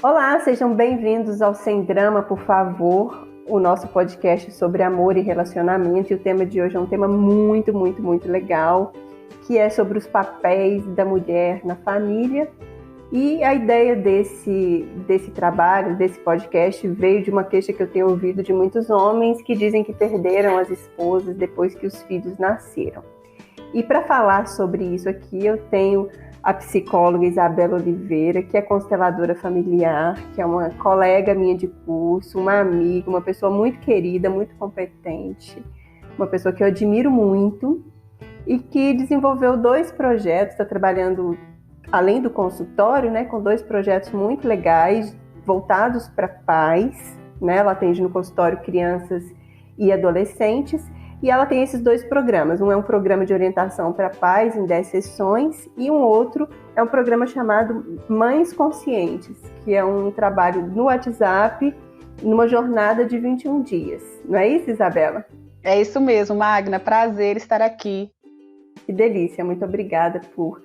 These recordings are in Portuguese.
Olá, sejam bem-vindos ao Sem Drama, por favor, o nosso podcast sobre amor e relacionamento. E o tema de hoje é um tema muito legal, que é sobre os papéis da mulher na família. E a ideia desse trabalho, desse podcast, veio de uma queixa que eu tenho ouvido de muitos homens que dizem que perderam as esposas depois que os filhos nasceram. E para falar sobre isso aqui, eu tenho a psicóloga Isabela Oliveira, que é consteladora familiar, que é uma colega minha de curso, uma amiga, uma pessoa muito querida, muito competente, uma pessoa que eu admiro muito e que desenvolveu 2 projetos, está trabalhando além do consultório, né, com 2 projetos muito legais, voltados para pais, né? Ela atende no consultório crianças e adolescentes. E ela tem esses 2 programas. Um é um programa de orientação para pais em 10 sessões e um outro é um programa chamado Mães Conscientes, que é um trabalho no WhatsApp, numa jornada de 21 dias. Não é isso, Isabela? É isso mesmo, Magna. Prazer estar aqui. Que delícia. Muito obrigada por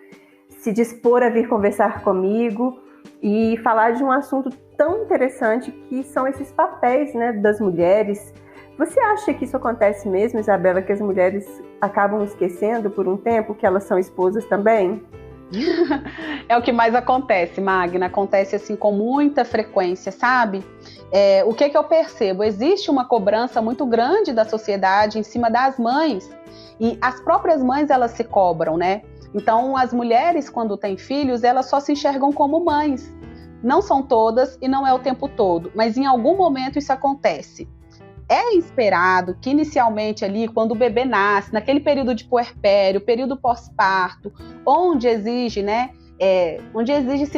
se dispor a vir conversar comigo e falar de um assunto tão interessante que são esses papéis, né, das mulheres. Você acha que isso acontece mesmo, Isabela, que as mulheres acabam esquecendo por um tempo que elas são esposas também? É o que mais acontece, Magna. Acontece assim com muita frequência, sabe? O que eu percebo? Existe uma cobrança muito grande da sociedade em cima das mães. E as próprias mães, elas se cobram, né? Então, as mulheres, quando têm filhos, elas só se enxergam como mães. Não são todas e não é o tempo todo, mas em algum momento isso acontece. É esperado que inicialmente ali, quando o bebê nasce, naquele período de puerpério, período pós-parto, onde exige-se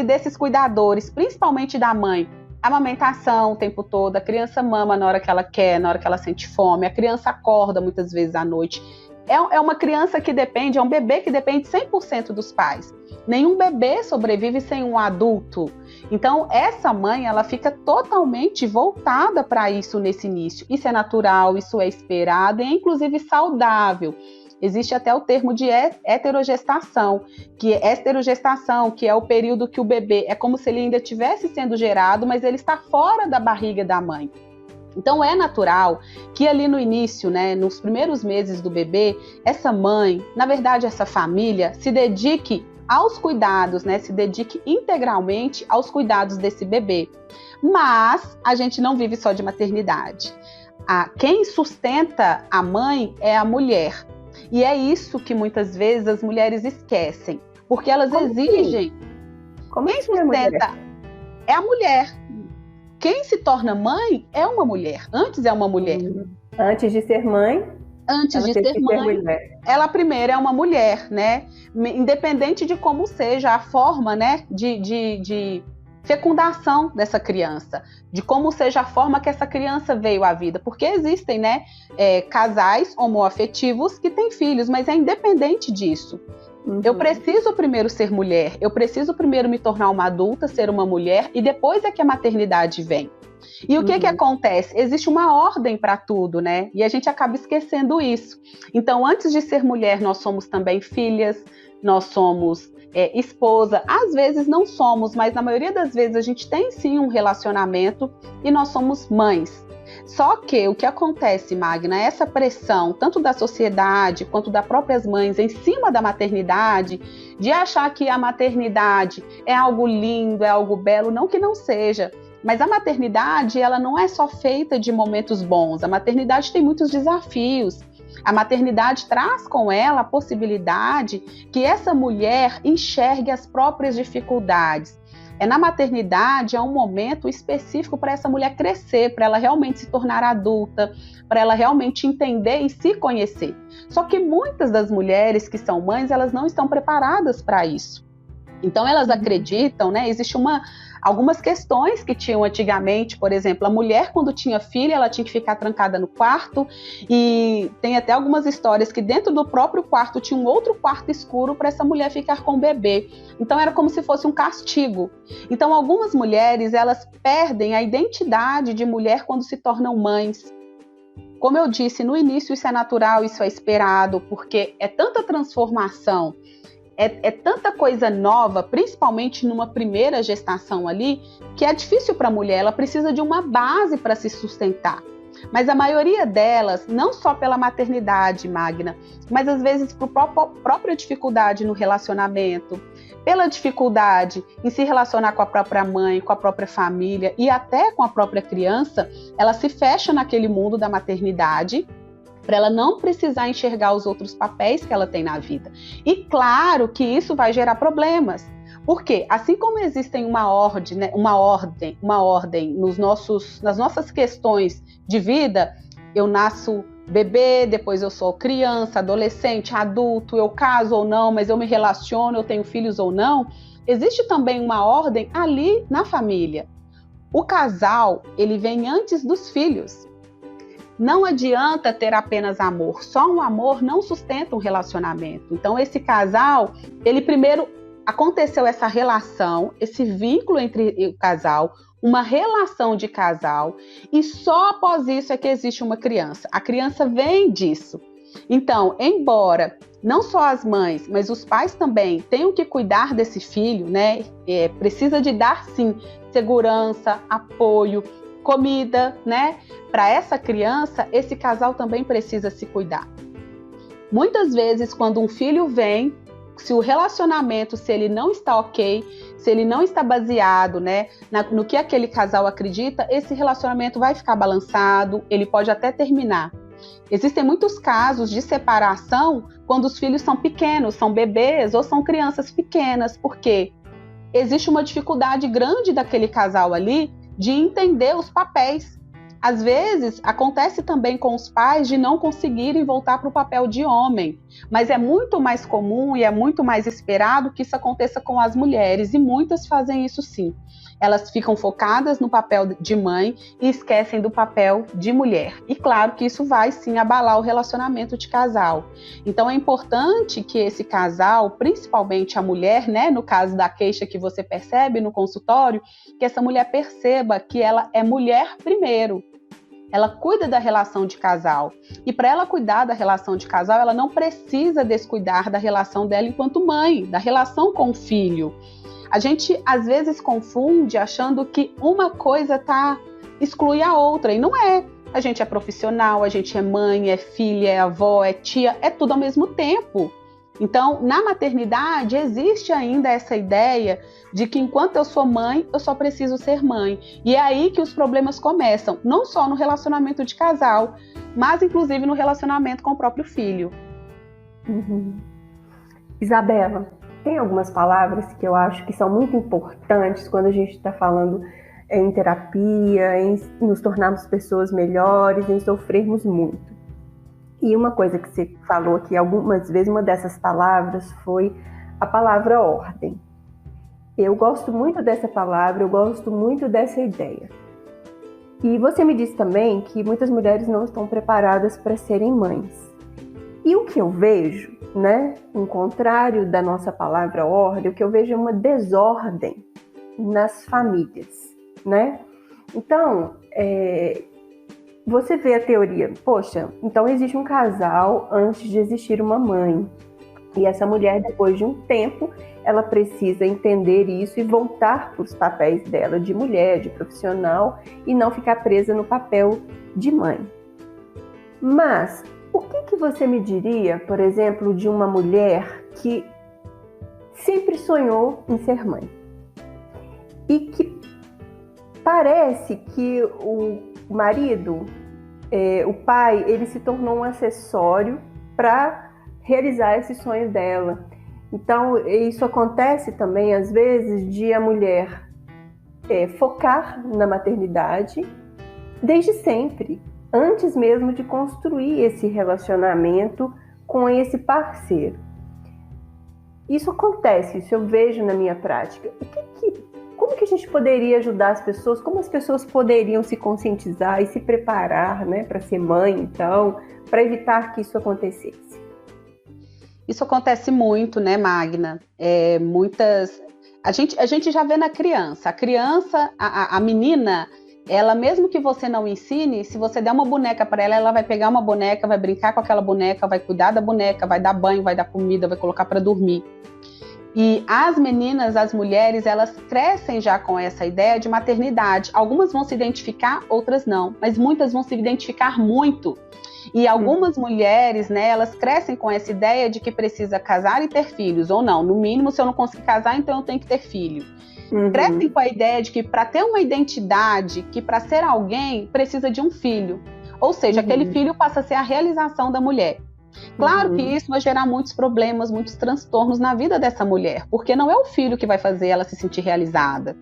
desses cuidadores, principalmente da mãe, amamentação o tempo todo, a criança mama na hora que ela quer, na hora que ela sente fome, a criança acorda muitas vezes à noite. É uma criança que depende, é um bebê que depende 100% dos pais. Nenhum bebê sobrevive sem um adulto. Então, essa mãe, ela fica totalmente voltada para isso nesse início. Isso é natural, isso é esperado e é inclusive saudável. Existe até o termo de heterogestação, que é o período que o bebê, é como se ele ainda estivesse sendo gerado, mas ele está fora da barriga da mãe. Então, é natural que ali no início, né, nos primeiros meses do bebê, essa mãe, na verdade, essa família, se dedique aos cuidados, né, se dedique integralmente aos cuidados desse bebê. Mas a gente não vive só de maternidade. Quem sustenta a mãe é a mulher. E é isso que muitas vezes as mulheres esquecem. Porque elas exigem... Como quem sustenta é a mulher. Quem se torna mãe é uma mulher. Antes é uma mulher. Antes de ser mãe, ela primeiro é uma mulher, né? Independente de como seja a forma, né, de fecundação dessa criança, de como seja a forma que essa criança veio à vida. Porque existem, né, casais homoafetivos que têm filhos, mas é independente disso. Eu preciso primeiro ser mulher, eu preciso primeiro me tornar uma adulta, ser uma mulher, e depois é que a maternidade vem. E o que acontece? Existe uma ordem para tudo, né? E a gente acaba esquecendo isso. Então, antes de ser mulher, nós somos também filhas, nós somos esposa. Às vezes não somos, mas na maioria das vezes a gente tem sim um relacionamento e nós somos mães. Só que o que acontece, Magna, essa pressão, tanto da sociedade quanto das próprias mães em cima da maternidade, de achar que a maternidade é algo lindo, é algo belo, não que não seja, mas a maternidade, ela não é só feita de momentos bons, a maternidade tem muitos desafios. A maternidade traz com ela a possibilidade que essa mulher enxergue as próprias dificuldades. Na maternidade, é um momento específico para essa mulher crescer, para ela realmente se tornar adulta, para ela realmente entender e se conhecer. Só que muitas das mulheres que são mães, elas não estão preparadas para isso. Então, elas acreditam, né? Existe algumas questões que tinham antigamente, por exemplo, a mulher quando tinha filha, ela tinha que ficar trancada no quarto, e tem até algumas histórias que dentro do próprio quarto tinha um outro quarto escuro para essa mulher ficar com o bebê. Então era como se fosse um castigo. Então algumas mulheres, elas perdem a identidade de mulher quando se tornam mães. Como eu disse, no início isso é natural, isso é esperado, porque é tanta transformação é tanta coisa nova, principalmente numa primeira gestação ali, que é difícil para a mulher, ela precisa de uma base para se sustentar. Mas a maioria delas, não só pela maternidade, Magna, mas às vezes por própria dificuldade no relacionamento, pela dificuldade em se relacionar com a própria mãe, com a própria família e até com a própria criança, ela se fecha naquele mundo da maternidade, para ela não precisar enxergar os outros papéis que ela tem na vida. E claro que isso vai gerar problemas. Porque, assim como existem uma ordem, né, uma ordem nas nossas questões de vida, eu nasço bebê, depois eu sou criança, adolescente, adulto, eu caso ou não, mas eu me relaciono, eu tenho filhos ou não, existe também uma ordem ali na família. O casal, ele vem antes dos filhos. Não adianta ter apenas amor, só um amor não sustenta um relacionamento. Então esse casal, ele primeiro aconteceu essa relação, esse vínculo entre o casal, uma relação de casal, e só após isso é que existe uma criança. A criança vem disso. Então, embora não só as mães, mas os pais também tenham que cuidar desse filho, né? Precisa de dar, sim, segurança, apoio, comida, né? Para essa criança, esse casal também precisa se cuidar. Muitas vezes, quando um filho vem, se o relacionamento, se ele não está ok, se ele não está baseado, né, no que aquele casal acredita, esse relacionamento vai ficar balançado, ele pode até terminar. Existem muitos casos de separação quando os filhos são pequenos, são bebês ou são crianças pequenas, porque existe uma dificuldade grande daquele casal ali de entender os papéis. Às vezes, acontece também com os pais de não conseguirem voltar para o papel de homem, mas é muito mais comum e é muito mais esperado que isso aconteça com as mulheres, e muitas fazem isso sim. Elas ficam focadas no papel de mãe e esquecem do papel de mulher. E claro que isso vai sim abalar o relacionamento de casal. Então é importante que esse casal, principalmente a mulher, né, no caso da queixa que você percebe no consultório, que essa mulher perceba que ela é mulher primeiro. Ela cuida da relação de casal. E para ela cuidar da relação de casal, ela não precisa descuidar da relação dela enquanto mãe, da relação com o filho. A gente, às vezes, confunde achando que uma coisa exclui a outra, e não é. A gente é profissional, a gente é mãe, é filha, é avó, é tia, é tudo ao mesmo tempo. Então, na maternidade, existe ainda essa ideia de que enquanto eu sou mãe, eu só preciso ser mãe. E é aí que os problemas começam, não só no relacionamento de casal, mas inclusive no relacionamento com o próprio filho. Uhum. Isabela, tem algumas palavras que eu acho que são muito importantes quando a gente está falando em terapia, em nos tornarmos pessoas melhores, em sofrermos muito. E uma coisa que você falou aqui algumas vezes, uma dessas palavras foi a palavra ordem. Eu gosto muito dessa palavra, eu gosto muito dessa ideia. E você me disse também que muitas mulheres não estão preparadas para serem mães. E o que eu vejo, né, ao contrário da nossa palavra ordem, o que eu vejo é uma desordem nas famílias, né? Então, você vê a teoria, poxa, então existe um casal antes de existir uma mãe. E essa mulher, depois de um tempo, ela precisa entender isso e voltar para os papéis dela de mulher, de profissional, e não ficar presa no papel de mãe. Mas o que você me diria, por exemplo, de uma mulher que sempre sonhou em ser mãe? E que parece que o marido, o pai, ele se tornou um acessório para realizar esse sonho dela. Então, isso acontece também, às vezes, de a mulher focar na maternidade desde sempre, antes mesmo de construir esse relacionamento com esse parceiro. Isso acontece, isso eu vejo na minha prática. Como que a gente poderia ajudar as pessoas? Como as pessoas poderiam se conscientizar e se preparar, né, para ser mãe, então, para evitar que isso acontecesse? Isso acontece muito, né, Magna? A gente já vê na criança. A criança, a menina, ela, mesmo que você não ensine, se você der uma boneca para ela, ela vai pegar uma boneca, vai brincar com aquela boneca, vai cuidar da boneca, vai dar banho, vai dar comida, vai colocar para dormir. E as meninas, as mulheres, elas crescem já com essa ideia de maternidade. Algumas vão se identificar, outras não, mas muitas vão se identificar muito. E algumas mulheres, né, elas crescem com essa ideia de que precisa casar e ter filhos, ou não. No mínimo, se eu não conseguir casar, então eu tenho que ter filho. Crescem com a ideia de que para ter uma identidade, que para ser alguém, precisa de um filho. Ou seja, aquele filho passa a ser a realização da mulher. Claro que isso vai gerar muitos problemas, muitos transtornos na vida dessa mulher, porque não é o filho que vai fazer ela se sentir realizada.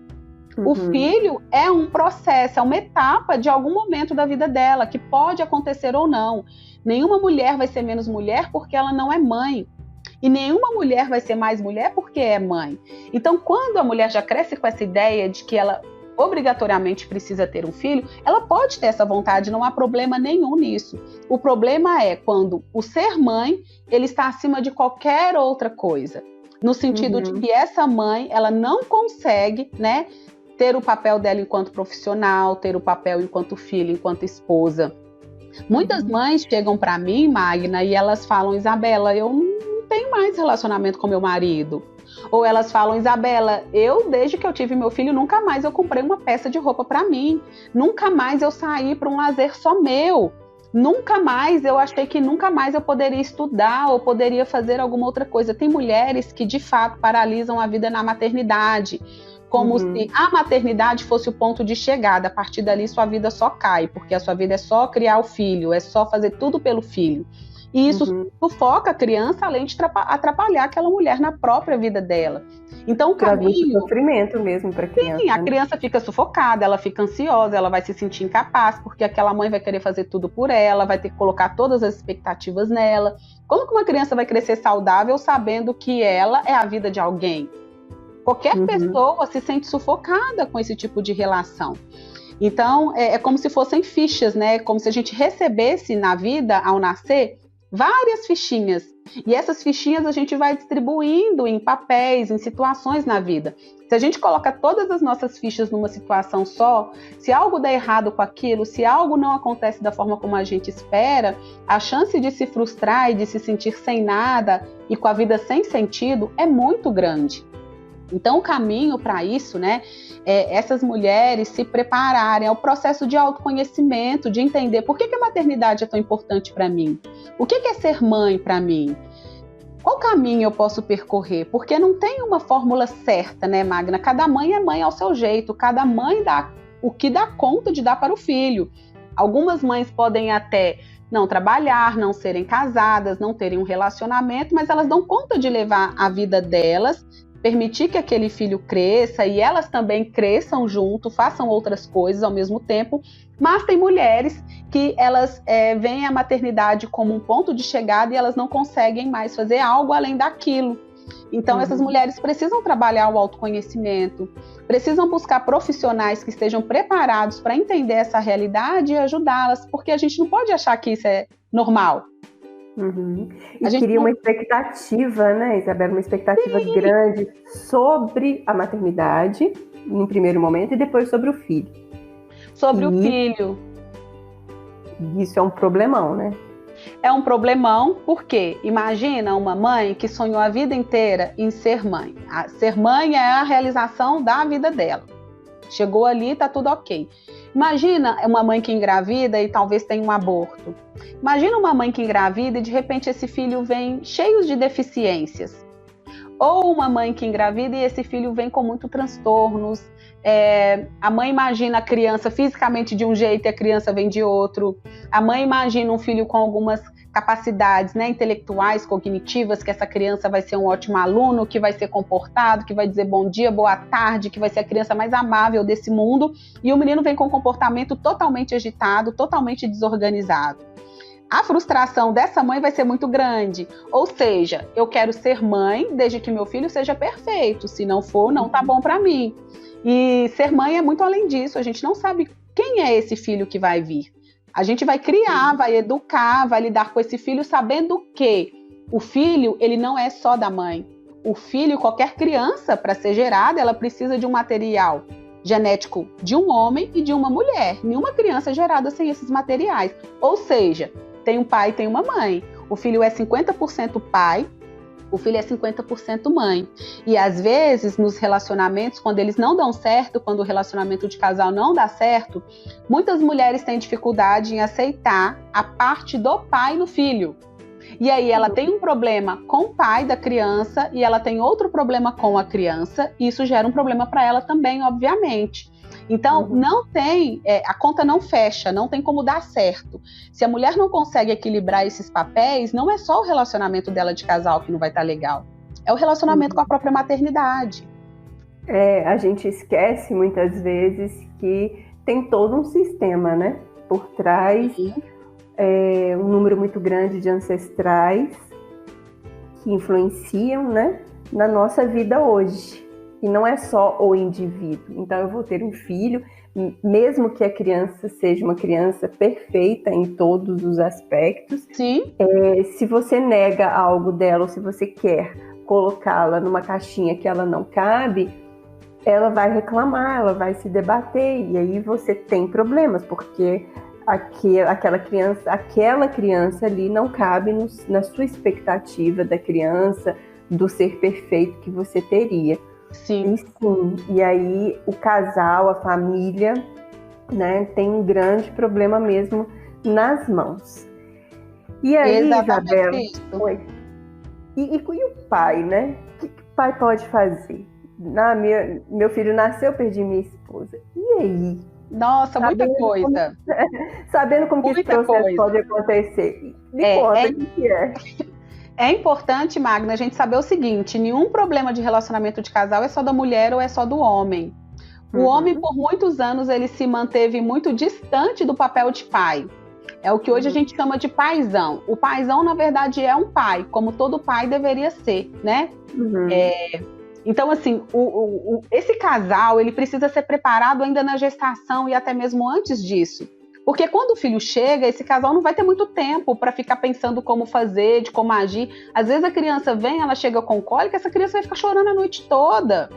O filho é um processo, é uma etapa de algum momento da vida dela, que pode acontecer ou não. Nenhuma mulher vai ser menos mulher porque ela não é mãe. E nenhuma mulher vai ser mais mulher porque é mãe. Então, quando a mulher já cresce com essa ideia de que ela obrigatoriamente precisa ter um filho, ela pode ter essa vontade, não há problema nenhum nisso. O problema é quando o ser mãe, ele está acima de qualquer outra coisa. No sentido de que essa mãe, ela não consegue, né, ter o papel dela enquanto profissional, ter o papel enquanto filha, enquanto esposa. Muitas mães chegam para mim, Magna, e elas falam: Isabela, eu não tenho mais relacionamento com meu marido. Ou elas falam: Isabela, eu desde que eu tive meu filho, nunca mais eu comprei uma peça de roupa para mim. Nunca mais eu saí para um lazer só meu. Nunca mais, eu achei que nunca mais eu poderia estudar ou poderia fazer alguma outra coisa. Tem mulheres que de fato paralisam a vida na maternidade, como se a maternidade fosse o ponto de chegada. A partir dali sua vida só cai, porque a sua vida é só criar o filho, é só fazer tudo pelo filho. E isso sufoca a criança, além de atrapalhar aquela mulher na própria vida dela. Então o caminho... sofrimento mesmo para a criança. Sim, a criança fica sufocada, ela fica ansiosa, ela vai se sentir incapaz, porque aquela mãe vai querer fazer tudo por ela, vai ter que colocar todas as expectativas nela. Como que uma criança vai crescer saudável sabendo que ela é a vida de alguém? Qualquer pessoa se sente sufocada com esse tipo de relação. Então, é como se fossem fichas, né? Como se a gente recebesse na vida, ao nascer, várias fichinhas. E essas fichinhas a gente vai distribuindo em papéis, em situações na vida. Se a gente coloca todas as nossas fichas numa situação só, se algo der errado com aquilo, se algo não acontece da forma como a gente espera, a chance de se frustrar e de se sentir sem nada e com a vida sem sentido é muito grande. Então, o caminho para isso, né, é essas mulheres se prepararem ao processo de autoconhecimento, de entender por que a maternidade é tão importante para mim, o que é ser mãe para mim, qual caminho eu posso percorrer, porque não tem uma fórmula certa, né, Magna? Cada mãe é mãe ao seu jeito, cada mãe dá o que dá conta de dar para o filho. Algumas mães podem até não trabalhar, não serem casadas, não terem um relacionamento, mas elas dão conta de levar a vida delas, permitir que aquele filho cresça e elas também cresçam junto, façam outras coisas ao mesmo tempo, mas tem mulheres que elas veem a maternidade como um ponto de chegada e elas não conseguem mais fazer algo além daquilo. Então essas mulheres precisam trabalhar o autoconhecimento, precisam buscar profissionais que estejam preparados para entender essa realidade e ajudá-las, porque a gente não pode achar que isso é normal. E queria uma expectativa, né, Isabela? Uma expectativa grande sobre a maternidade, no primeiro momento, e depois sobre o filho. Sobre o filho. Isso é um problemão, né? É um problemão, porque imagina uma mãe que sonhou a vida inteira em ser mãe. Ser mãe é a realização da vida dela. Chegou ali, tá tudo ok. Imagina uma mãe que engravida e talvez tenha um aborto. Imagina uma mãe que engravida e de repente esse filho vem cheio de deficiências. Ou uma mãe que engravida e esse filho vem com muitos transtornos. A mãe imagina a criança fisicamente de um jeito e a criança vem de outro. A mãe imagina um filho com algumas capacidades, né, intelectuais, cognitivas, que essa criança vai ser um ótimo aluno, que vai ser comportado, que vai dizer bom dia, boa tarde, que vai ser a criança mais amável desse mundo, e o menino vem com um comportamento totalmente agitado, totalmente desorganizado. A frustração dessa mãe vai ser muito grande, ou seja, eu quero ser mãe desde que meu filho seja perfeito, se não for, não tá bom para mim. E ser mãe é muito além disso, a gente não sabe quem é esse filho que vai vir. A gente vai criar, vai educar, vai lidar com esse filho sabendo que o filho, ele não é só da mãe. O filho, qualquer criança, para ser gerada, ela precisa de um material genético de um homem e de uma mulher. Nenhuma criança é gerada sem esses materiais. Ou seja, tem um pai e tem uma mãe. O filho é 50% pai O filho é 50% mãe. E às vezes, nos relacionamentos, quando eles não dão certo, quando o relacionamento de casal não dá certo, muitas mulheres têm dificuldade em aceitar a parte do pai no filho. E aí ela tem um problema com o pai da criança e ela tem outro problema com a criança, e isso gera um problema para ela também, obviamente. Então, não tem, a conta não fecha, não tem como dar certo. Se a mulher não consegue equilibrar esses papéis, não é só o relacionamento dela de casal que não vai estar legal, é o relacionamento com a própria maternidade. A gente esquece muitas vezes que tem todo um sistema, né, por trás, um número muito grande de ancestrais que influenciam, né, na nossa vida hoje. E não é só o indivíduo. Então, eu vou ter um filho, mesmo que a criança seja uma criança perfeita em todos os aspectos. Sim. Se você nega algo dela, ou se você quer colocá-la numa caixinha que ela não cabe, ela vai reclamar, ela vai se debater. E aí você tem problemas, porque aquela criança ali não cabe na sua expectativa da criança, do ser perfeito que você teria. Sim. E aí o casal, a família, né, tem um grande problema mesmo nas mãos. E aí, Isabela, e o pai, né? O que o pai pode fazer? Meu filho nasceu, perdi minha esposa. E aí? Nossa, muita coisa. Sabendo como que esse processo pode acontecer. Me conta o que é. É importante, Magna, a gente saber o seguinte: nenhum problema de relacionamento de casal é só da mulher ou é só do homem. O homem, por muitos anos, ele se manteve muito distante do papel de pai. É o que hoje a gente chama de paizão. O paizão, na verdade, é um pai, como todo pai deveria ser, né? Então, assim, esse casal, ele precisa ser preparado ainda na gestação e até mesmo antes disso. Porque quando o filho chega, esse casal não vai ter muito tempo para ficar pensando como fazer, de como agir. Às vezes a criança vem, ela chega com cólica, essa criança vai ficar chorando a noite toda.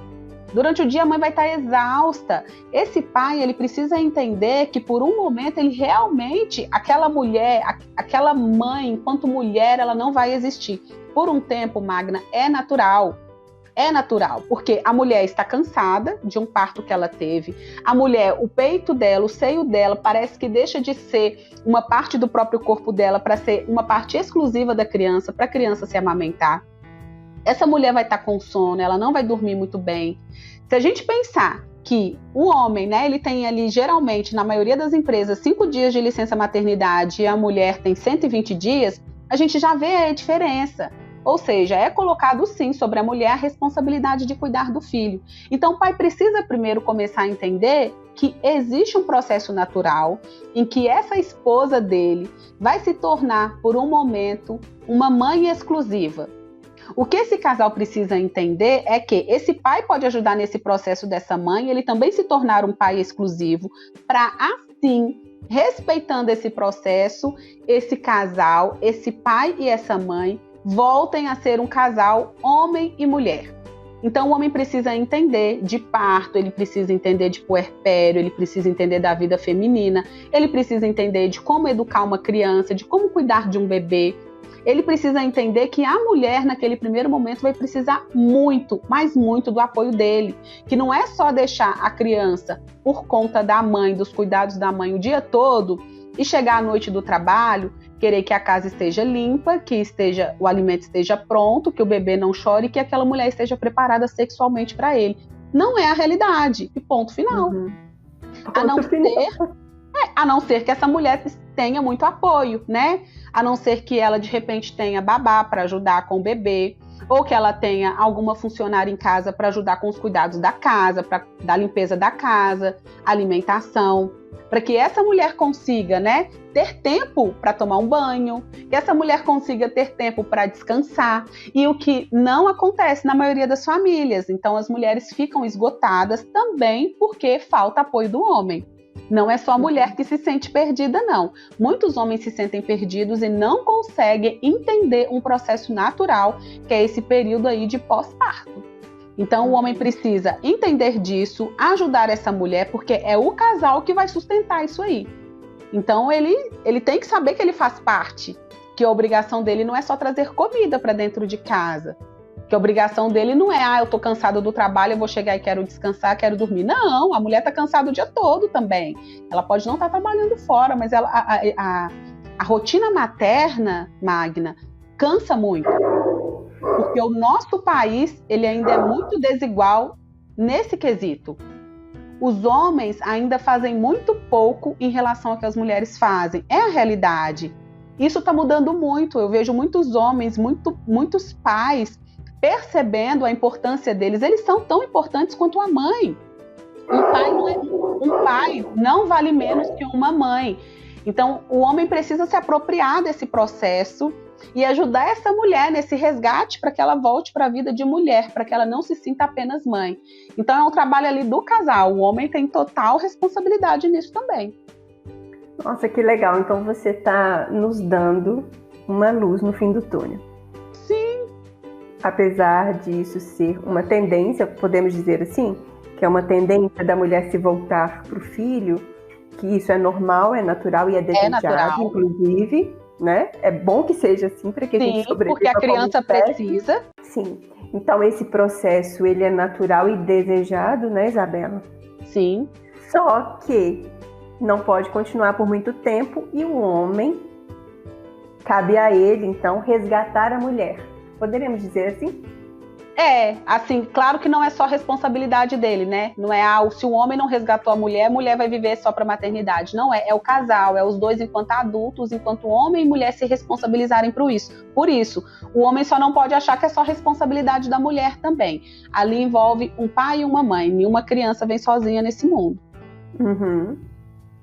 Durante o dia a mãe vai estar exausta. Esse pai, ele precisa entender que por um momento ele realmente, aquela mulher, aquela mãe, enquanto mulher, ela não vai existir. Por um tempo, Magna, é natural. É natural, porque a mulher está cansada de um parto que ela teve. A mulher, o peito dela, o seio dela, parece que deixa de ser uma parte do próprio corpo dela para ser uma parte exclusiva da criança, para a criança se amamentar. Essa mulher vai estar com sono, ela não vai dormir muito bem. Se a gente pensar que o homem, né, ele tem ali, geralmente, na maioria das empresas, 5 dias de licença maternidade e a mulher tem 120 dias, a gente já vê a diferença. Ou seja, é colocado sim sobre a mulher a responsabilidade de cuidar do filho. Então o pai precisa primeiro começar a entender que existe um processo natural em que essa esposa dele vai se tornar, por um momento, uma mãe exclusiva. O que esse casal precisa entender é que esse pai pode ajudar nesse processo dessa mãe, ele também se tornar um pai exclusivo, para assim, respeitando esse processo, esse casal, esse pai e essa mãe, voltem a ser um casal homem e mulher. Então o homem precisa entender de parto, ele precisa entender de puerpério, ele precisa entender da vida feminina, ele precisa entender de como educar uma criança, de como cuidar de um bebê. Ele precisa entender que a mulher, naquele primeiro momento, vai precisar muito, mas muito do apoio dele. Que não é só deixar a criança por conta da mãe, dos cuidados da mãe o dia todo, e chegar à noite do trabalho, querer que a casa esteja limpa, que o alimento esteja pronto, que o bebê não chore, que aquela mulher esteja preparada sexualmente para ele. Não é a realidade. E ponto final. A não ser que essa mulher tenha muito apoio, né? A não ser que ela, de repente, tenha babá para ajudar com o bebê, ou que ela tenha alguma funcionária em casa para ajudar com os cuidados da casa, da limpeza da casa, alimentação, para que essa mulher consiga, né, ter tempo para tomar um banho, que essa mulher consiga ter tempo para descansar, e o que não acontece na maioria das famílias. Então as mulheres ficam esgotadas também porque falta apoio do homem. Não é só a mulher que se sente perdida, não. Muitos homens se sentem perdidos e não conseguem entender um processo natural, que é esse período aí de pós-parto. Então o homem precisa entender disso, ajudar essa mulher, porque é o casal que vai sustentar isso aí. Então ele tem que saber que ele faz parte. que a obrigação dele não é só trazer comida para dentro de casa. Que a obrigação dele não é, eu tô cansado do trabalho, eu vou chegar e quero descansar, quero dormir. Não, a mulher tá cansada o dia todo também. Ela pode não estar trabalhando fora, mas a rotina materna, Magna, cansa muito. Porque o nosso país, ele ainda é muito desigual nesse quesito. Os homens ainda fazem muito pouco em relação ao que as mulheres fazem. É a realidade. Isso está mudando muito. Eu vejo muitos homens, muitos pais percebendo a importância deles. Eles são tão importantes quanto a mãe. Um pai não vale menos que uma mãe. Então, o homem precisa se apropriar desse processo e ajudar essa mulher nesse resgate para que ela volte para a vida de mulher, para que ela não se sinta apenas mãe. Então, é um trabalho ali do casal. O homem tem total responsabilidade nisso também. Nossa, que legal. Então, você está nos dando uma luz no fim do túnel. Sim. Apesar disso ser uma tendência, podemos dizer assim, que é uma tendência da mulher se voltar para o filho, que isso é normal, é natural e é desejado, inclusive, né? É bom que seja assim para que a gente sobreviva. Porque a criança precisa. Sim. Então esse processo ele é natural e desejado, né, Isabela? Sim. Só que não pode continuar por muito tempo e o homem, cabe a ele então resgatar a mulher. Poderíamos dizer assim? Assim, claro que não é só responsabilidade dele, né? Não é, se o homem não resgatou a mulher vai viver só para maternidade. Não é o casal, é os dois enquanto adultos, enquanto homem e mulher se responsabilizarem por isso. Por isso, o homem só não pode achar que é só responsabilidade da mulher também. Ali envolve um pai e uma mãe, nenhuma criança vem sozinha nesse mundo. Uhum.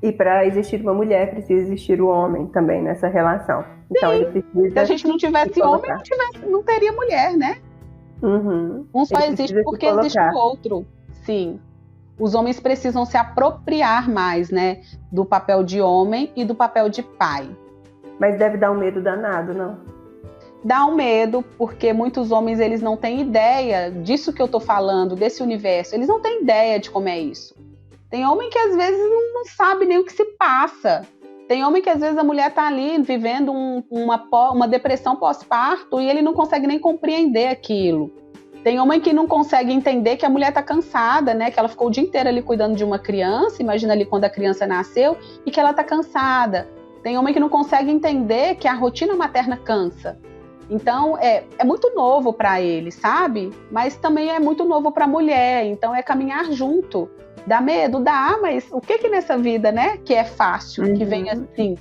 E para existir uma mulher, precisa existir o homem também nessa relação. Então, sim. Ele precisa. Se a gente não tivesse homem, não teria mulher, né? Uhum. Um só existe porque existe o outro. Sim. Os homens precisam se apropriar mais, né? Do papel de homem e do papel de pai. Mas deve dar um medo danado, não? Dá um medo, porque muitos homens eles não têm ideia disso que eu tô falando, desse universo. Eles não têm ideia de como é isso. Tem homem que às vezes não sabe nem o que se passa. Tem homem que às vezes a mulher tá ali vivendo uma depressão pós-parto e ele não consegue nem compreender aquilo. Tem homem que não consegue entender que a mulher tá cansada, né? Que ela ficou o dia inteiro ali cuidando de uma criança, imagina ali quando a criança nasceu, e que ela tá cansada. Tem homem que não consegue entender que a rotina materna cansa. Então, é muito novo para ele, sabe? Mas também é muito novo para a mulher, então é caminhar junto. Dá medo? Dá, mas o que nessa vida, né, que é fácil, que vem assim?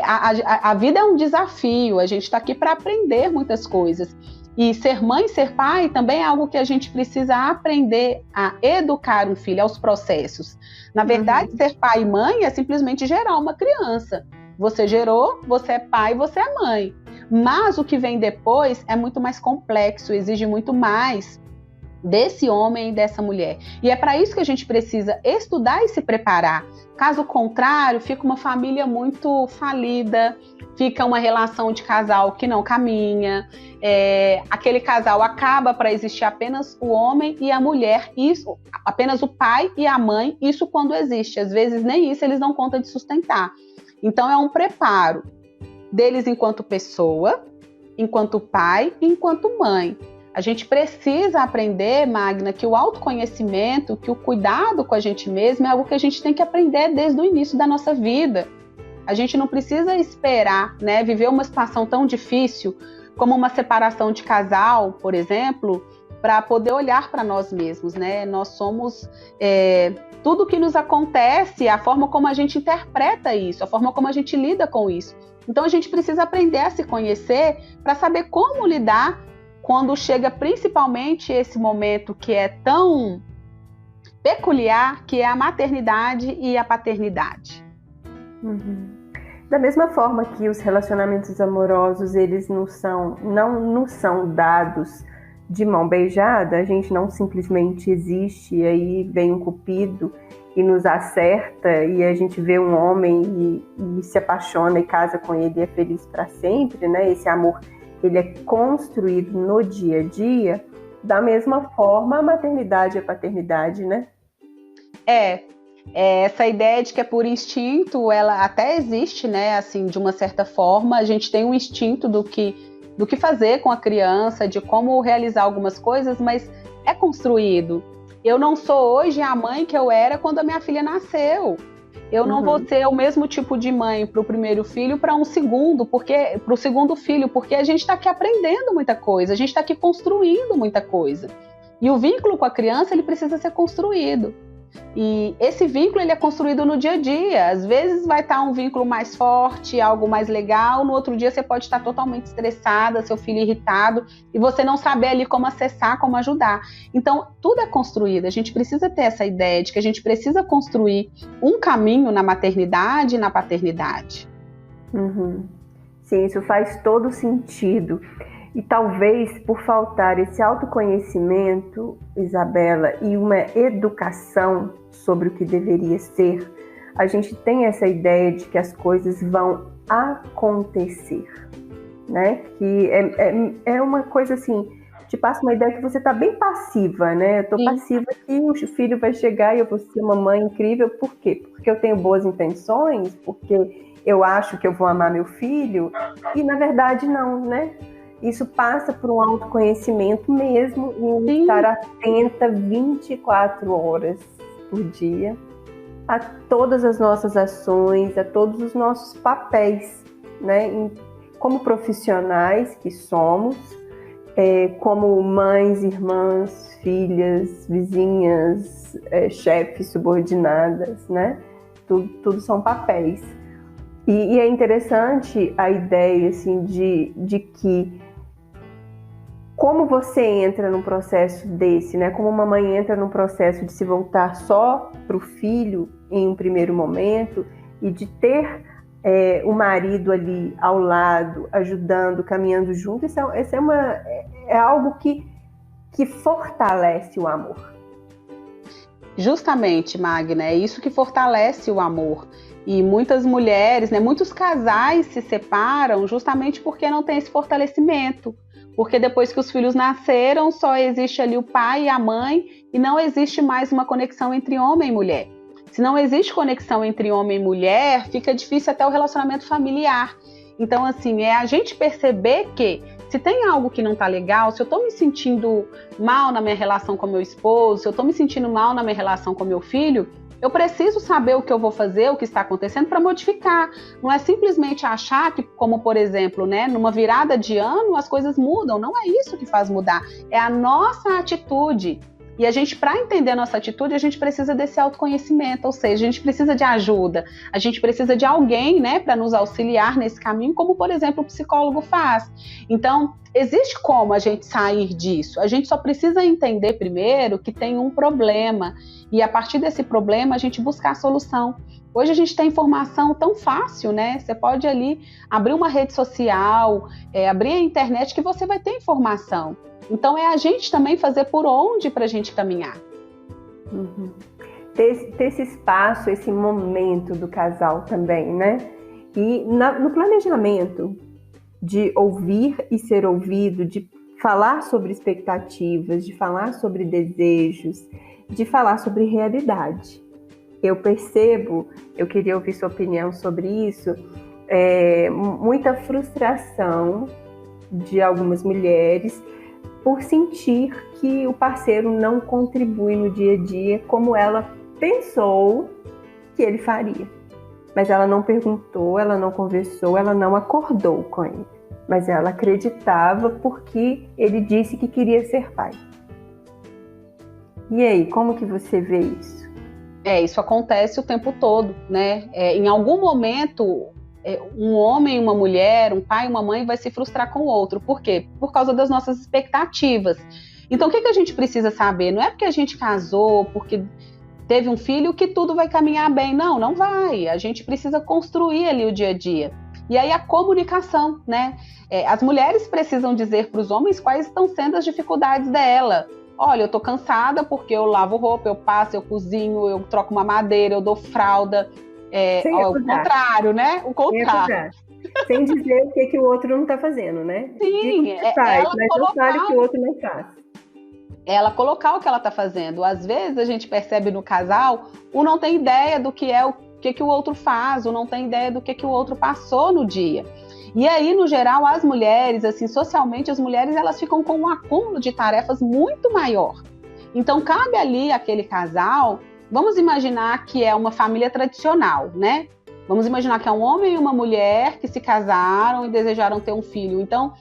A vida é um desafio, a gente está aqui para aprender muitas coisas. E ser mãe, ser pai, também é algo que a gente precisa aprender a educar um filho, aos processos. Na verdade, ser pai e mãe é simplesmente gerar uma criança. Você gerou, você é pai, você é mãe. Mas o que vem depois é muito mais complexo, exige muito mais desse homem e dessa mulher. E é para isso que a gente precisa estudar e se preparar. Caso contrário, fica uma família muito falida, fica uma relação de casal que não caminha, aquele casal acaba para existir apenas o homem e a mulher, isso, apenas o pai e a mãe, isso quando existe. Às vezes nem isso eles dão conta de sustentar. Então é um preparo deles enquanto pessoa, enquanto pai e enquanto mãe. A gente precisa aprender, Magna, que o autoconhecimento, que o cuidado com a gente mesmo é algo que a gente tem que aprender desde o início da nossa vida. A gente não precisa esperar, né, viver uma situação tão difícil como uma separação de casal, por exemplo, para poder olhar para nós mesmos, né? Nós somos tudo que nos acontece, a forma como a gente interpreta isso, a forma como a gente lida com isso. Então a gente precisa aprender a se conhecer para saber como lidar quando chega principalmente esse momento que é tão peculiar, que é a maternidade e a paternidade. Da mesma forma que os relacionamentos amorosos, eles não nos são dados de mão beijada, a gente não simplesmente existe e aí vem um cupido e nos acerta e a gente vê um homem e se apaixona e casa com ele e é feliz para sempre, né? Esse amor, ele é construído no dia a dia. Da mesma forma, a maternidade e a paternidade, né? Essa ideia de que é por instinto, ela até existe, né? Assim, de uma certa forma, a gente tem um instinto do que fazer com a criança, de como realizar algumas coisas, mas é construído. Eu não sou hoje a mãe que eu era quando a minha filha nasceu. Eu não vou ser o mesmo tipo de mãe para o primeiro filho, para o segundo filho, porque a gente está aqui aprendendo muita coisa, a gente está aqui construindo muita coisa. E o vínculo com a criança, ele precisa ser construído. E esse vínculo, ele é construído no dia a dia. Às vezes vai estar um vínculo mais forte, algo mais legal. No outro dia você pode estar totalmente estressada, seu filho irritado, e você não saber ali como acessar, como ajudar. Então, tudo é construído. A gente precisa ter essa ideia de que a gente precisa construir um caminho na maternidade e na paternidade. Sim, isso faz todo sentido. E talvez por faltar esse autoconhecimento, Isabela, e uma educação sobre o que deveria ser, a gente tem essa ideia de que as coisas vão acontecer, né? Que é uma coisa assim, te passa uma ideia que você está bem passiva, né? Eu estou passiva que o filho vai chegar e eu vou ser uma mãe incrível. Por quê? Porque eu tenho boas intenções, porque eu acho que eu vou amar meu filho, e na verdade não, né? Isso passa por um autoconhecimento mesmo, e estar atenta 24 horas por dia a todas as nossas ações, a todos os nossos papéis, né? Como profissionais que somos, como mães, irmãs, filhas, vizinhas, chefes, subordinadas, né? Tudo são papéis. E é interessante a ideia assim, de que como você entra num processo desse, né? Como uma mãe entra num processo de se voltar só para o filho em um primeiro momento e de ter o marido ali ao lado, ajudando, caminhando junto, isso é algo que fortalece o amor. Justamente, Magna, é isso que fortalece o amor. E muitas mulheres, né, muitos casais se separam justamente porque não tem esse fortalecimento. Porque depois que os filhos nasceram, só existe ali o pai e a mãe, e não existe mais uma conexão entre homem e mulher. Se não existe conexão entre homem e mulher, fica difícil até o relacionamento familiar. Então, assim, é a gente perceber que se tem algo que não tá legal, se eu tô me sentindo mal na minha relação com meu esposo, se eu tô me sentindo mal na minha relação com meu filho, eu preciso saber o que eu vou fazer, o que está acontecendo para modificar. Não é simplesmente achar que, como por exemplo, né, numa virada de ano as coisas mudam. Não é isso que faz mudar. É a nossa atitude. E a gente, para entender a nossa atitude, a gente precisa desse autoconhecimento. Ou seja, a gente precisa de ajuda. A gente precisa de alguém, né, para nos auxiliar nesse caminho, como por exemplo o psicólogo faz. Então, existe como a gente sair disso. A gente só precisa entender primeiro que tem um problema. E a partir desse problema, a gente buscar a solução. Hoje a gente tem informação tão fácil, né? Você pode ali abrir uma rede social, abrir a internet, que você vai ter informação. Então é a gente também fazer por onde para a gente caminhar. Ter esse espaço, esse momento do casal também, né? E no planejamento de ouvir e ser ouvido, de falar sobre expectativas, de falar sobre desejos, de falar sobre realidade. Eu percebo, eu queria ouvir sua opinião sobre isso, muita frustração de algumas mulheres por sentir que o parceiro não contribui no dia a dia como ela pensou que ele faria. Mas ela não perguntou, ela não conversou, ela não acordou com ele. Mas ela acreditava porque ele disse que queria ser pai. E aí, como que você vê isso? Isso acontece o tempo todo, né? Em algum momento, um homem e uma mulher, um pai e uma mãe vai se frustrar com o outro. Por quê? Por causa das nossas expectativas. Então, o que a gente precisa saber? Não é porque a gente casou, porque teve um filho, que tudo vai caminhar bem. Não, não vai. A gente precisa construir ali o dia a dia. E aí a comunicação, né? As mulheres precisam dizer para os homens quais estão sendo as dificuldades dela. Olha, eu tô cansada porque eu lavo roupa, eu passo, eu cozinho, eu troco uma madeira, eu dou fralda. O contrário, né? O contrário. Sem dizer o que o outro não tá fazendo, né? Sim, faz, mas não fale o que o outro não faz. ela colocar o que ela está fazendo. Às vezes a gente percebe no casal, um não tem ideia do que é o que o outro faz, um não tem ideia do que o outro passou no dia. E aí, no geral, as mulheres, assim, socialmente, as mulheres, elas ficam com um acúmulo de tarefas muito maior. Então, cabe ali aquele casal, vamos imaginar que é uma família tradicional, né? Vamos imaginar que é um homem e uma mulher que se casaram e desejaram ter um filho. Então,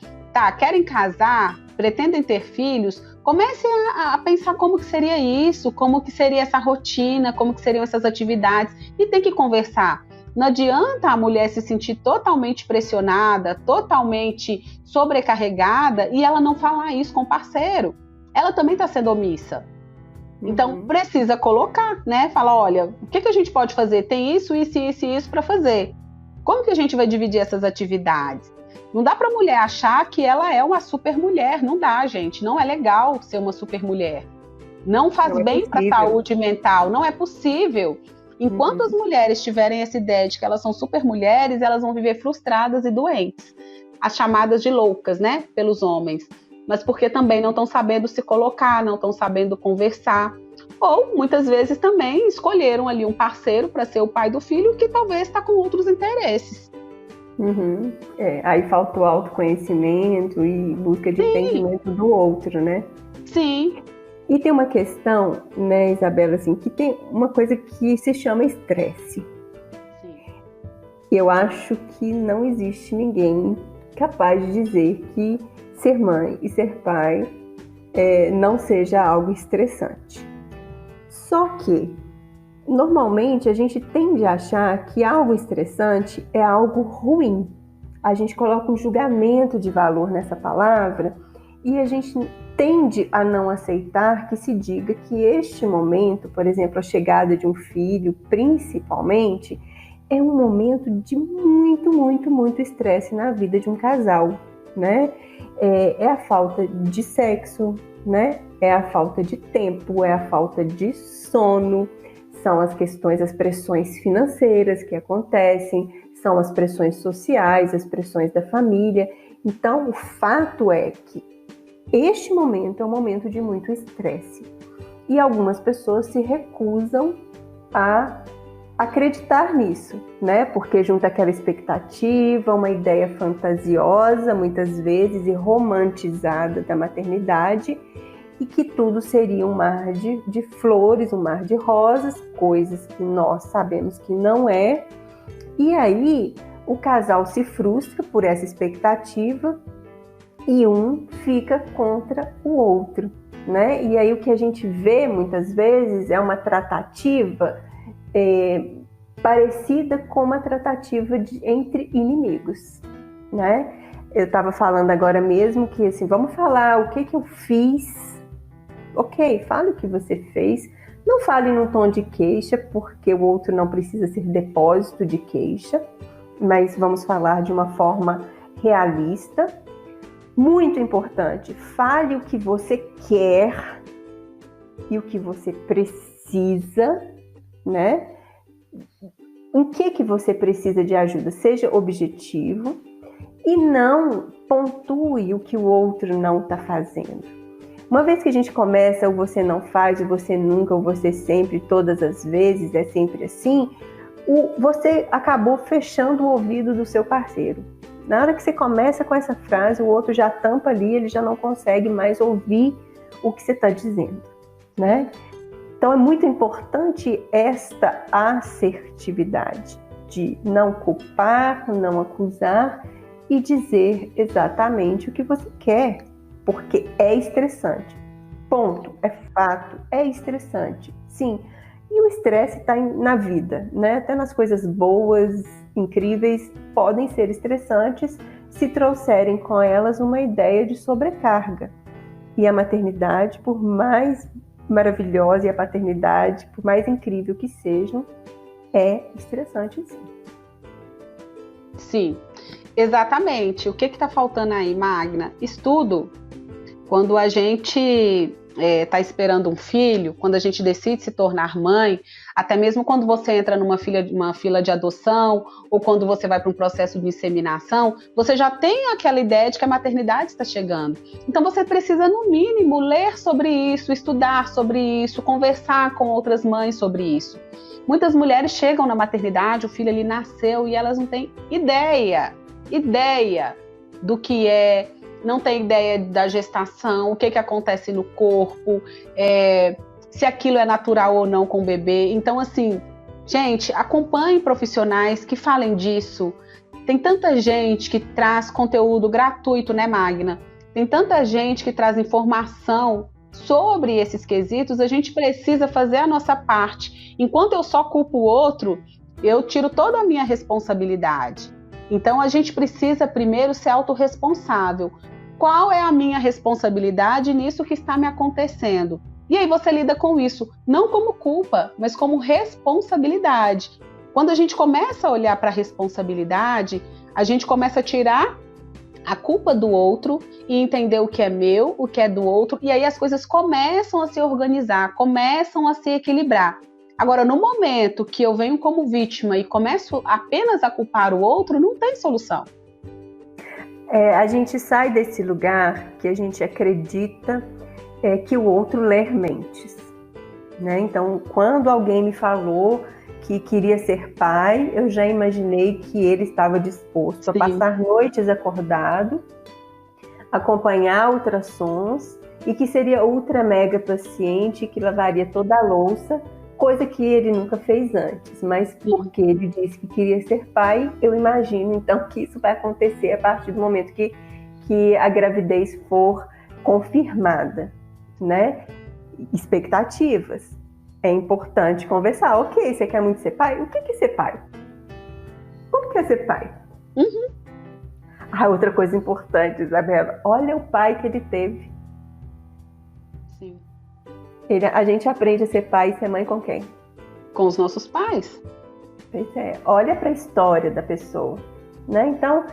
querem casar, pretendem ter filhos, comece a pensar como que seria isso, como que seria essa rotina, como que seriam essas atividades, e tem que conversar. Não adianta a mulher se sentir totalmente pressionada, totalmente sobrecarregada, e ela não falar isso com o parceiro. Ela também está sendo omissa. Então, precisa colocar, né? Falar, olha, o que a gente pode fazer? Tem isso, isso, isso e isso para fazer. Como que a gente vai dividir essas atividades? Não dá para a mulher achar que ela é uma super mulher. Não dá, gente. Não é legal ser uma super mulher. Não faz bem para a saúde mental. Não é possível. Enquanto as mulheres tiverem essa ideia de que elas são super mulheres, elas vão viver frustradas e doentes. As chamadas de loucas, né? Pelos homens. Mas porque também não estão sabendo se colocar, não estão sabendo conversar. Ou, muitas vezes, também escolheram ali um parceiro para ser o pai do filho que talvez está com outros interesses. Aí falta o autoconhecimento e busca de entendimento do outro, né? Sim. E tem uma questão, né, Isabela, assim, que tem uma coisa que se chama estresse. Sim. Eu acho que não existe ninguém capaz de dizer que ser mãe e ser pai não seja algo estressante. Só que, normalmente, a gente tende a achar que algo estressante é algo ruim. A gente coloca um julgamento de valor nessa palavra e a gente tende a não aceitar que se diga que este momento, por exemplo, a chegada de um filho, principalmente, é um momento de muito, muito, muito estresse na vida de um casal, né? É a falta de sexo, né? É a falta de tempo, é a falta de sono, são as questões, as pressões financeiras que acontecem, são as pressões sociais, as pressões da família. Então, o fato é que este momento é um momento de muito estresse. E algumas pessoas se recusam a acreditar nisso, né? Porque junta aquela expectativa, uma ideia fantasiosa, muitas vezes, e romantizada da maternidade, e que tudo seria um mar de flores, um mar de rosas, coisas que nós sabemos que não é. E aí o casal se frustra por essa expectativa e um fica contra o outro, né? E aí o que a gente vê muitas vezes é uma tratativa parecida com uma tratativa entre inimigos, né? Eu estava falando agora mesmo que, assim, vamos falar o que eu fiz. Ok, fale o que você fez. Não fale num tom de queixa, porque o outro não precisa ser depósito de queixa, mas vamos falar de uma forma realista. Muito importante, fale o que você quer e o que você precisa, né? Em que você precisa de ajuda? Seja objetivo e não pontue o que o outro não está fazendo. Uma vez que a gente começa o você não faz, o você nunca, o você sempre, todas as vezes, é sempre assim, você acabou fechando o ouvido do seu parceiro. Na hora que você começa com essa frase, o outro já tampa ali, ele já não consegue mais ouvir o que você está dizendo, né? Então é muito importante esta assertividade de não culpar, não acusar e dizer exatamente o que você quer, porque é estressante. Ponto, é fato, é estressante, sim. E o estresse está na vida, né? Até nas coisas boas, incríveis, podem ser estressantes se trouxerem com elas uma ideia de sobrecarga. E a maternidade, por mais maravilhosa, e a paternidade, por mais incrível que sejam, é estressante, sim. Sim, exatamente. O que está faltando aí, Magna? Estudo. Quando a gente está esperando um filho, quando a gente decide se tornar mãe, até mesmo quando você entra numa fila de adoção, ou quando você vai para um processo de inseminação, você já tem aquela ideia de que a maternidade está chegando. Então você precisa, no mínimo, ler sobre isso, estudar sobre isso, conversar com outras mães sobre isso. Muitas mulheres chegam na maternidade, o filho ali nasceu e elas não têm ideia do que é, não tem ideia da gestação, o que acontece no corpo, se aquilo é natural ou não com o bebê. Então, assim, gente, acompanhe profissionais que falem disso. Tem tanta gente que traz conteúdo gratuito, né, Magna? Tem tanta gente que traz informação sobre esses quesitos. A gente precisa fazer a nossa parte. Enquanto eu só culpo o outro, eu tiro toda a minha responsabilidade. Então, a gente precisa primeiro ser autorresponsável. Qual é a minha responsabilidade nisso que está me acontecendo? E aí você lida com isso, não como culpa, mas como responsabilidade. Quando a gente começa a olhar para a responsabilidade, a gente começa a tirar a culpa do outro e entender o que é meu, o que é do outro, e aí as coisas começam a se organizar, começam a se equilibrar. Agora, no momento que eu venho como vítima e começo apenas a culpar o outro, não tem solução. A gente sai desse lugar que a gente acredita que o outro lê mentes, né? Então, quando alguém me falou que queria ser pai, eu já imaginei que ele estava disposto a passar noites acordado, acompanhar ultrassons e que seria ultra mega paciente, que lavaria toda a louça, coisa que ele nunca fez antes, mas porque ele disse que queria ser pai, eu imagino então que isso vai acontecer a partir do momento que a gravidez for confirmada, né? Expectativas. É importante conversar. Ok, você quer muito ser pai? O que é ser pai? Como que é ser pai? Outra coisa importante, Isabela, olha o pai que ele teve. Sim. A gente aprende a ser pai e ser mãe com quem? Com os nossos pais. Pois é, olha para a história da pessoa, né? Então,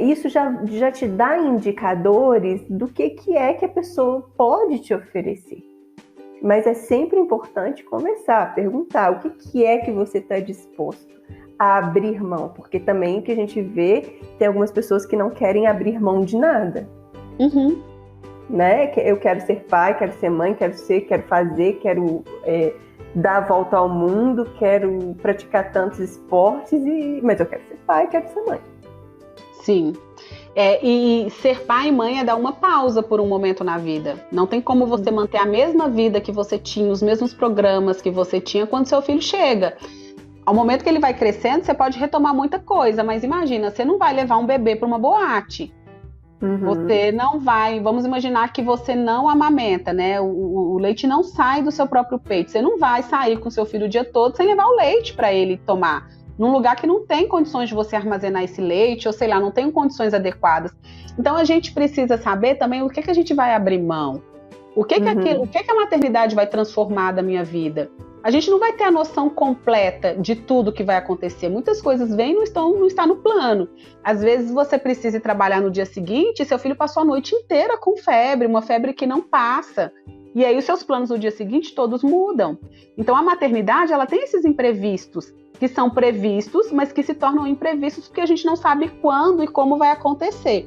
isso já te dá indicadores do que é que a pessoa pode te oferecer. Mas é sempre importante conversar, perguntar o que é que você está disposto a abrir mão, porque também o que a gente vê, tem algumas pessoas que não querem abrir mão de nada. Né? Eu quero ser pai, quero ser mãe, quero fazer, quero dar a volta ao mundo, quero praticar tantos esportes, mas eu quero ser pai, quero ser mãe. Sim. E ser pai e mãe é dar uma pausa por um momento na vida. Não tem como você manter a mesma vida que você tinha, os mesmos programas que você tinha quando seu filho chega. Ao momento que ele vai crescendo, você pode retomar muita coisa, mas imagina, você não vai levar um bebê para uma boate. Você não vai, vamos imaginar que você não amamenta, né? O leite não sai do seu próprio peito. Você não vai sair com seu filho o dia todo sem levar o leite para ele tomar. Num lugar que não tem condições de você armazenar esse leite, ou sei lá, não tem condições adequadas. Então a gente precisa saber também o que a gente vai abrir mão. O que a maternidade vai transformar da minha vida? A gente não vai ter a noção completa de tudo que vai acontecer. Muitas coisas vêm e não está no plano. Às vezes você precisa ir trabalhar no dia seguinte e seu filho passou a noite inteira com febre, uma febre que não passa. E aí os seus planos no dia seguinte todos mudam. Então a maternidade, ela tem esses imprevistos, que são previstos, mas que se tornam imprevistos porque a gente não sabe quando e como vai acontecer.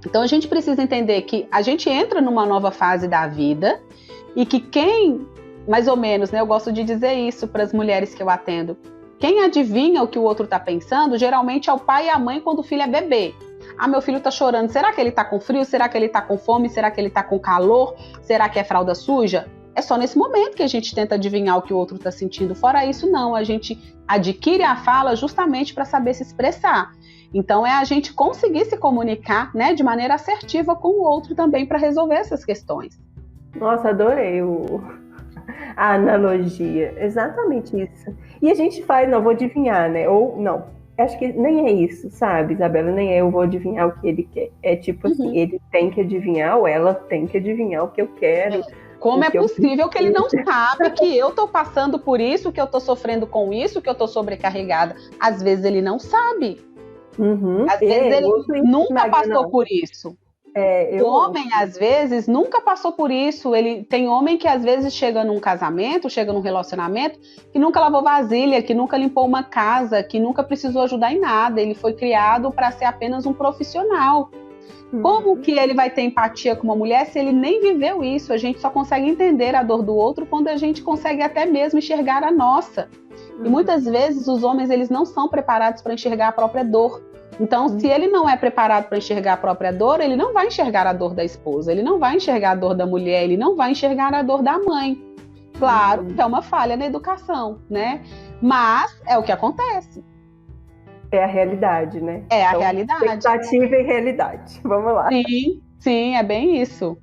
Então a gente precisa entender que a gente entra numa nova fase da vida e que mais ou menos, né, eu gosto de dizer isso para as mulheres que eu atendo, quem adivinha o que o outro está pensando, geralmente é o pai e a mãe quando o filho é bebê. Meu filho está chorando, será que ele está com frio? Será que ele está com fome? Será que ele está com calor? Será que é fralda suja? É só nesse momento que a gente tenta adivinhar o que o outro está sentindo. Fora isso, não. A gente adquire a fala justamente para saber se expressar. Então, é a gente conseguir se comunicar, né, de maneira assertiva com o outro também para resolver essas questões. Nossa, adorei a analogia. Exatamente isso. E a gente faz, não vou adivinhar, né? Ou não. Acho que nem é isso, sabe, Isabela? Nem eu vou adivinhar o que ele quer. É tipo assim, ele tem que adivinhar ou ela tem que adivinhar o que eu quero. Como é possível que ele não sabe que eu tô passando por isso, que eu tô sofrendo com isso, que eu tô sobrecarregada? Às vezes ele não sabe. Às vezes ele nunca passou por isso. O homem, às vezes, nunca passou por isso. Tem homem que, às vezes, chega num casamento, chega num relacionamento, que nunca lavou vasilha, que nunca limpou uma casa, que nunca precisou ajudar em nada. Ele foi criado para ser apenas um profissional. Como que ele vai ter empatia com uma mulher se ele nem viveu isso? A gente só consegue entender a dor do outro quando a gente consegue até mesmo enxergar a nossa. E muitas vezes os homens, eles não são preparados para enxergar a própria dor. Então, se ele não é preparado para enxergar a própria dor, ele não vai enxergar a dor da esposa, ele não vai enxergar a dor da mulher, ele não vai enxergar a dor da mãe. Claro que é uma falha na educação, né? Mas é o que acontece. É a realidade, né? É a realidade. Expectativa e realidade. Vamos lá. Sim, é bem isso.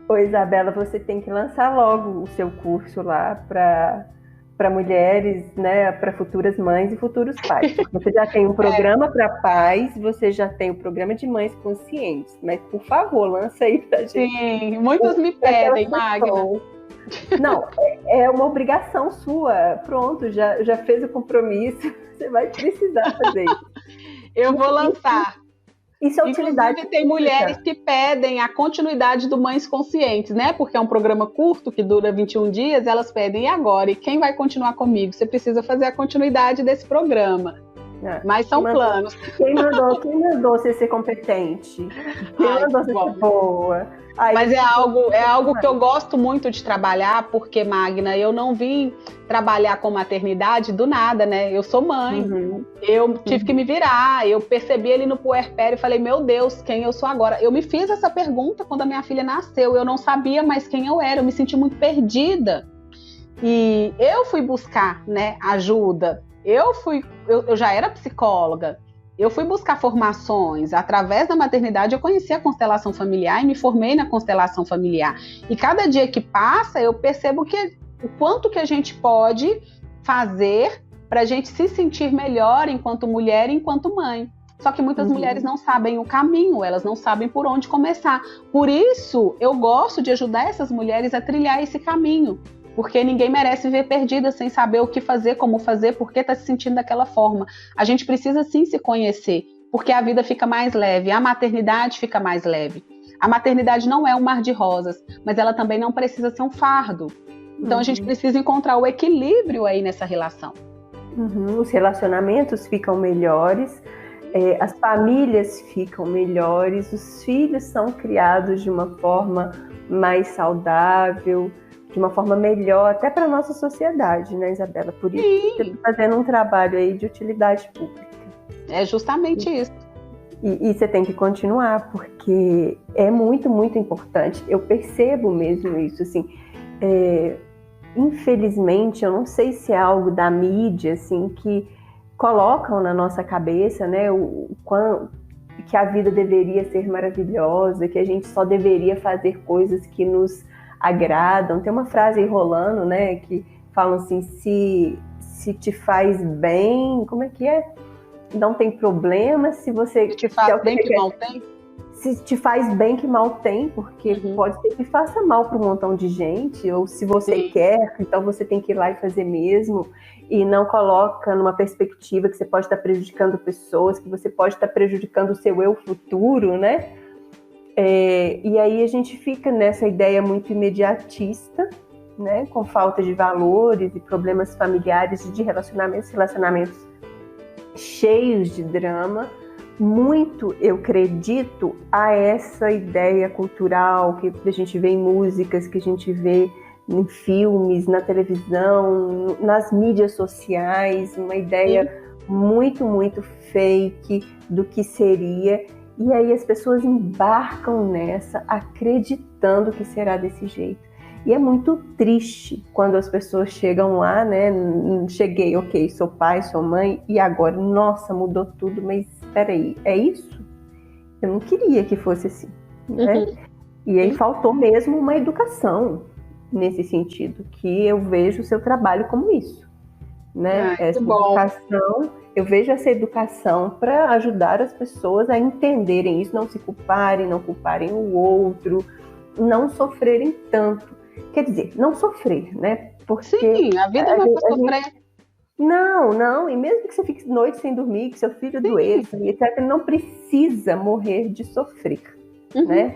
Ô, Isabela, você tem que lançar logo o seu curso lá para mulheres, né, para futuras mães e futuros pais. Você já tem um programa para pais, você já tem o programa de mães conscientes, mas, por favor, lança aí pra gente. Sim, muitos me pedem, Magna. Não, é uma obrigação sua. Pronto, já fez o compromisso, você vai precisar fazer isso. Eu vou lançar. Isso é utilidade. Inclusive, tem mulheres que pedem a continuidade do Mães Conscientes, né? Porque é um programa curto, que dura 21 dias, elas pedem, e agora? E quem vai continuar comigo? Você precisa fazer a continuidade desse programa. Mas são planos. Quem mandou você ser competente? Quem mandou você ser boa? Mas é algo que eu gosto muito de trabalhar, porque, Magna, eu não vim trabalhar com maternidade do nada, né? Eu sou mãe, eu tive que me virar, eu percebi ali no puerpério e falei, meu Deus, quem eu sou agora? Eu me fiz essa pergunta quando a minha filha nasceu, eu não sabia mais quem eu era, eu me senti muito perdida. E eu fui buscar, né, ajuda, eu já era psicóloga, eu fui buscar formações, através da maternidade eu conheci a constelação familiar e me formei na constelação familiar. E cada dia que passa eu percebo o quanto que a gente pode fazer para a gente se sentir melhor enquanto mulher e enquanto mãe. Só que muitas mulheres não sabem o caminho, elas não sabem por onde começar. Por isso eu gosto de ajudar essas mulheres a trilhar esse caminho. Porque ninguém merece viver perdida sem saber o que fazer, como fazer, por que está se sentindo daquela forma. A gente precisa sim se conhecer, porque a vida fica mais leve, a maternidade fica mais leve. A maternidade não é um mar de rosas, mas ela também não precisa ser um fardo. Então a gente precisa encontrar o equilíbrio aí nessa relação. Os relacionamentos ficam melhores, as famílias ficam melhores, os filhos são criados de uma forma mais saudável, de uma forma melhor, até para a nossa sociedade, né, Isabela? Por isso você está fazendo um trabalho aí de utilidade pública. É justamente isso. E você tem que continuar, porque é muito, muito importante. Eu percebo mesmo isso, assim, infelizmente, eu não sei se é algo da mídia, assim, que colocam na nossa cabeça, né, que a vida deveria ser maravilhosa, que a gente só deveria fazer coisas que nos agradam. Tem uma frase aí rolando, né, que falam assim, se te faz bem, como é que é? Não tem problema se você... Se te faz bem que mal tem? Se te faz bem que mal tem, porque pode ser que faça mal para um montão de gente, ou se você quer, então você tem que ir lá e fazer mesmo, e não coloca numa perspectiva que você pode estar prejudicando pessoas, que você pode estar prejudicando o seu eu futuro, né? E aí a gente fica nessa ideia muito imediatista, né, com falta de valores e problemas familiares e de relacionamentos cheios de drama. Muito, eu acredito, a essa ideia cultural que a gente vê em músicas, que a gente vê em filmes, na televisão, nas mídias sociais, uma ideia muito, muito fake do que seria. E aí as pessoas embarcam nessa, acreditando que será desse jeito. E é muito triste quando as pessoas chegam lá, né? Cheguei, ok, sou pai, sou mãe, e agora, nossa, mudou tudo, mas espera aí, é isso? Eu não queria que fosse assim, né? E aí faltou mesmo uma educação nesse sentido, que eu vejo o seu trabalho como isso, né? Essa educação, eu vejo essa educação para ajudar as pessoas a entenderem isso, não se culparem, não culparem o outro, não sofrerem tanto. Quer dizer, não sofrer, né? Porque sim, a vida não é para sofrer. Não, e mesmo que você fique noite sem dormir, que seu filho doeça, etc., não precisa morrer de sofrer, né?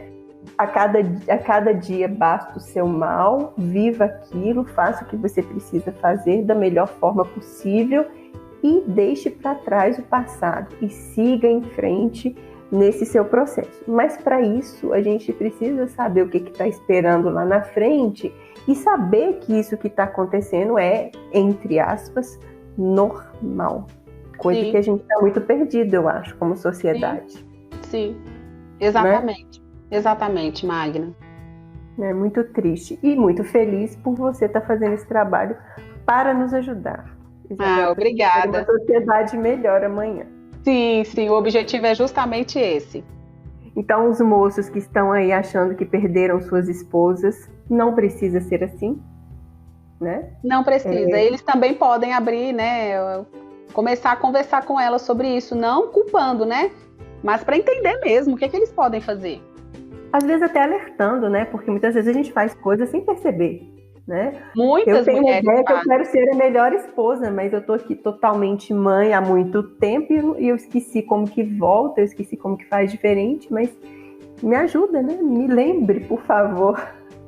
A cada dia basta o seu mal, viva aquilo, faça o que você precisa fazer da melhor forma possível e deixe para trás o passado e siga em frente nesse seu processo. Mas para isso a gente precisa saber o que está esperando lá na frente e saber que isso que está acontecendo é, entre aspas, normal. Coisa Sim. que a gente está muito perdido, eu acho, como sociedade. Sim. Exatamente. Né? Exatamente, Magna. É muito triste e muito feliz por você estar fazendo esse trabalho para nos ajudar. Obrigada. Uma sociedade melhor amanhã. Sim, o objetivo é justamente esse. Então, os moços que estão aí achando que perderam suas esposas, não precisa ser assim, né? Não precisa. Eles também podem abrir, né? Começar a conversar com elas sobre isso, não culpando, né? Mas para entender mesmo o que eles podem fazer. Às vezes até alertando, né? Porque muitas vezes a gente faz coisas sem perceber, né? Muitas eu tenho mulheres a ideia que eu quero ser a melhor esposa, mas eu tô aqui totalmente mãe há muito tempo e eu esqueci como que volta, eu esqueci como que faz diferente, mas me ajuda, né? Me lembre, por favor.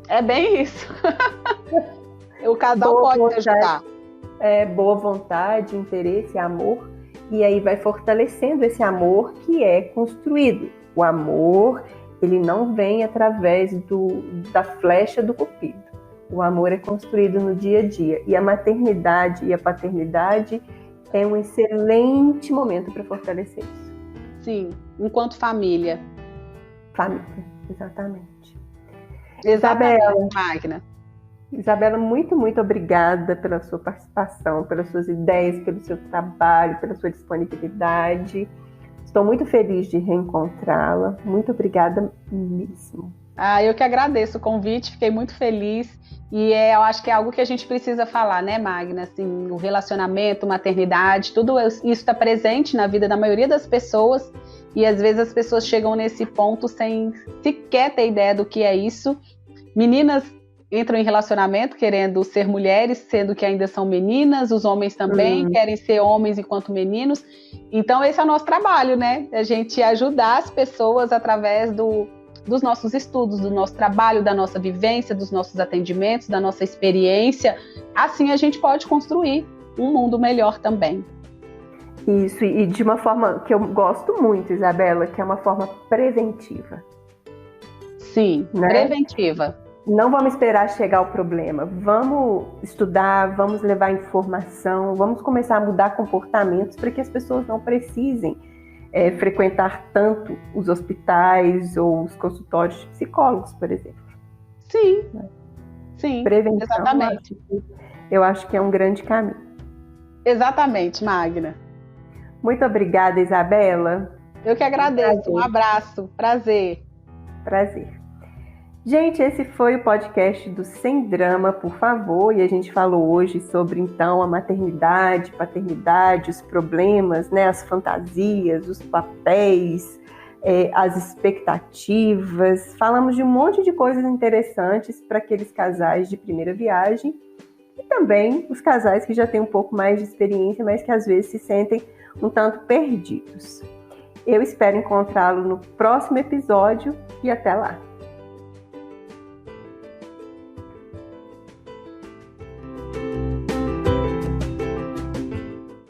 É bem isso. O casal pode te ajudar. Boa vontade, interesse, amor, e aí vai fortalecendo esse amor que é construído. O amor, ele não vem através da flecha do cupido. O amor é construído no dia a dia. E a maternidade e a paternidade é um excelente momento para fortalecer isso. Sim, enquanto família. Família, exatamente. Exatamente, Magna. Isabela, muito, muito obrigada pela sua participação, pelas suas ideias, pelo seu trabalho, pela sua disponibilidade. Estou muito feliz de reencontrá-la. Muito obrigada mesmo. Eu que agradeço o convite, fiquei muito feliz. E eu acho que é algo que a gente precisa falar, né, Magna? Assim, o relacionamento, maternidade, tudo isso está presente na vida da maioria das pessoas. E às vezes as pessoas chegam nesse ponto sem sequer ter ideia do que é isso. Meninas entram em relacionamento querendo ser mulheres, sendo que ainda são meninas, os homens também querem ser homens enquanto meninos. Então esse é o nosso trabalho, né? A gente ajudar as pessoas através dos nossos estudos, do nosso trabalho, da nossa vivência, dos nossos atendimentos, da nossa experiência. Assim a gente pode construir um mundo melhor também. Isso, e de uma forma que eu gosto muito, Isabela, que é uma forma preventiva. Sim, né? Preventiva. Não vamos esperar chegar o problema. Vamos estudar, vamos levar informação, vamos começar a mudar comportamentos para que as pessoas não precisem frequentar tanto os hospitais ou os consultórios de psicólogos, por exemplo. Sim, sim, prevenção, exatamente. Eu acho que é um grande caminho. Exatamente, Magna. Muito obrigada, Isabela. Eu que agradeço. Um abraço. Prazer. Gente, esse foi o podcast do Sem Drama, por favor, e a gente falou hoje sobre, então, a maternidade, paternidade, os problemas, né, as fantasias, os papéis, as expectativas. Falamos de um monte de coisas interessantes para aqueles casais de primeira viagem e também os casais que já têm um pouco mais de experiência, mas que às vezes se sentem um tanto perdidos. Eu espero encontrá-lo no próximo episódio e até lá!